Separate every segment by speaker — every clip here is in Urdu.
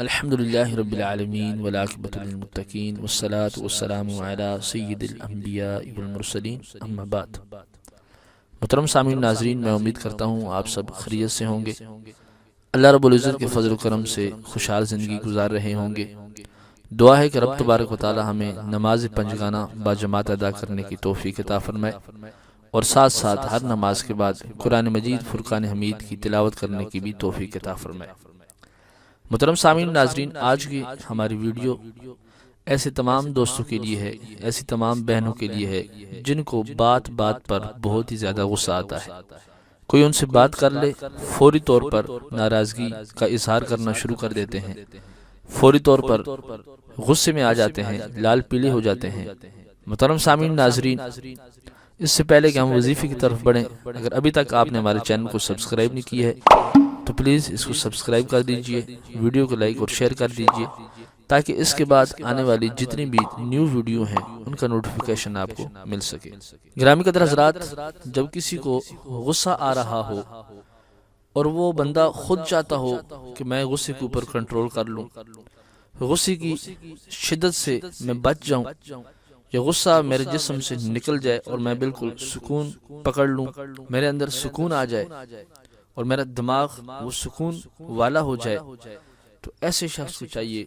Speaker 1: الحمدللہ رب العالمین والعاقبۃ للمتقین والصلاة والسلام علی سید الانبیاء والمرسلین اما بعد۔ محترم سامعین ناظرین، میں امید کرتا ہوں آپ سب خیریت سے ہوں گے، اللہ رب العزت کے فضل و کرم سے خوشحال زندگی گزار رہے ہوں گے۔ دعا ہے کہ رب تبارک و تعالی ہمیں نماز پنجگانہ باجماعت ادا کرنے کی توفیق عطا فرمائے، اور ساتھ ساتھ ہر نماز کے بعد قرآن مجید فرقان حمید کی تلاوت کرنے کی بھی توفیق عطا فرمائے۔ محترم سامعین ناظرین، آج کی ہماری ویڈیو ایسے تمام دوستوں کے لیے ہے، ایسی تمام بہنوں کے لیے ہے جن کو بات بات پر بہت ہی زیادہ غصہ آتا ہے۔ کوئی ان سے بات کر لے، فوری طور پر ناراضگی کا اظہار کرنا شروع کر دیتے ہیں، فوری طور پر غصے میں آ جاتے ہیں، لال پیلے ہو جاتے ہیں۔ محترم سامعین ناظرین، اس سے پہلے کہ ہم وظیفے کی طرف بڑھیں، اگر ابھی تک آپ نے ہمارے چینل کو سبسکرائب نہیں کیا ہے تو پلیز اس کو سبسکرائب کر دیجئے، ویڈیو کو لائک اور شیئر کر دیجئے، تاکہ اس کے بعد آنے والی جتنی بھی نیو ویڈیو ہیں ان کا نوٹیفیکیشن آپ کو مل سکے۔ گرامی قدر حضرات، جب کسی کو غصہ آ رہا ہو اور وہ بندہ خود چاہتا ہو کہ میں غصے کے اوپر کنٹرول کر لوں، غصے کی شدت سے میں بچ جاؤں، یا غصہ میرے جسم سے نکل جائے اور میں بالکل سکون پکڑ لوں، میرے اندر سکون آ جائے اور میرا دماغ وہ سکون والا ہو جائے، تو ایسے شخص کو چاہیے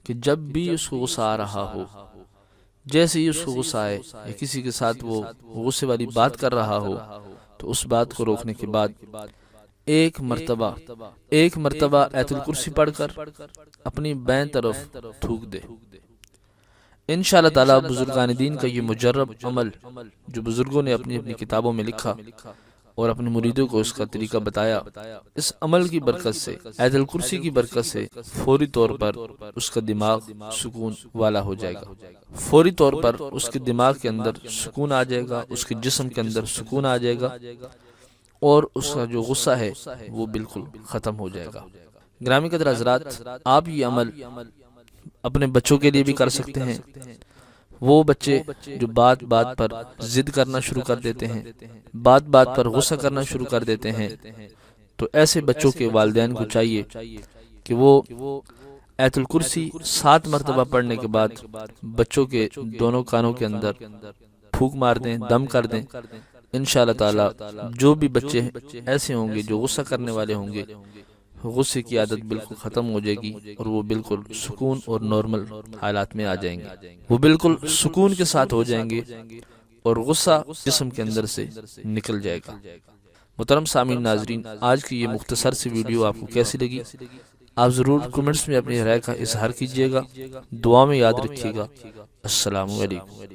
Speaker 1: کہ جب بھی اس کو غصہ آ رہا ہو، جیسے ہی اس کو غصہ آئے یا کسی کے ساتھ وہ غصے والی بات کر رہا ہو، تو اس بات کو روکنے کے بعد ایک مرتبہ آیت الکرسی پڑھ کر اپنی بائیں طرف تھوک دے۔ انشاءاللہ تعالی بزرگان دین کا یہ مجرب عمل جو بزرگوں نے اپنی اپنی کتابوں میں لکھا اور اپنے مریدوں کو اس کا طریقہ بتایا، اس عمل کی برکت سے، آیت الکرسی کی برکت سے فوری طور پر اس کا دماغ سکون والا ہو جائے گا، فوری طور پر اس کے دماغ کے اندر سکون آ جائے گا، اس کے جسم کے اندر سکون آ جائے گا، اور اس کا جو غصہ ہے وہ بالکل ختم ہو جائے گا۔ گرامی قدر حضرات، آپ یہ عمل اپنے بچوں کے لیے بھی کر سکتے ہیں۔ وہ بچے جو بات بات پر ضد کرنا شروع کر دیتے ہیں، بات بات پر غصہ کرنا شروع کر دیتے ہیں، تو ایسے بچوں کے والدین کو چاہیے کہ وہ آیت الکرسی 7 مرتبہ پڑھنے کے بعد بچوں کے دونوں کانوں کے اندر پھونک مار دیں، دم کر دیں۔ انشاءاللہ تعالی جو بھی بچے ایسے ہوں گے جو غصہ کرنے والے ہوں گے، غصے کی عادت بالکل ختم ہو جائے گی اور وہ بالکل سکون اور نارمل حالات میں آ جائیں گے، وہ بالکل سکون کے ساتھ ہو جائیں گے اور غصہ جسم کے اندر سے نکل جائے گا۔ محترم سامعین ناظرین، آج کی یہ مختصر سی ویڈیو آپ کو کیسی لگی؟ آپ ضرور کمنٹس میں اپنی رائے کا اظہار کیجئے گا، دعا میں یاد رکھیے گا۔ السلام علیکم۔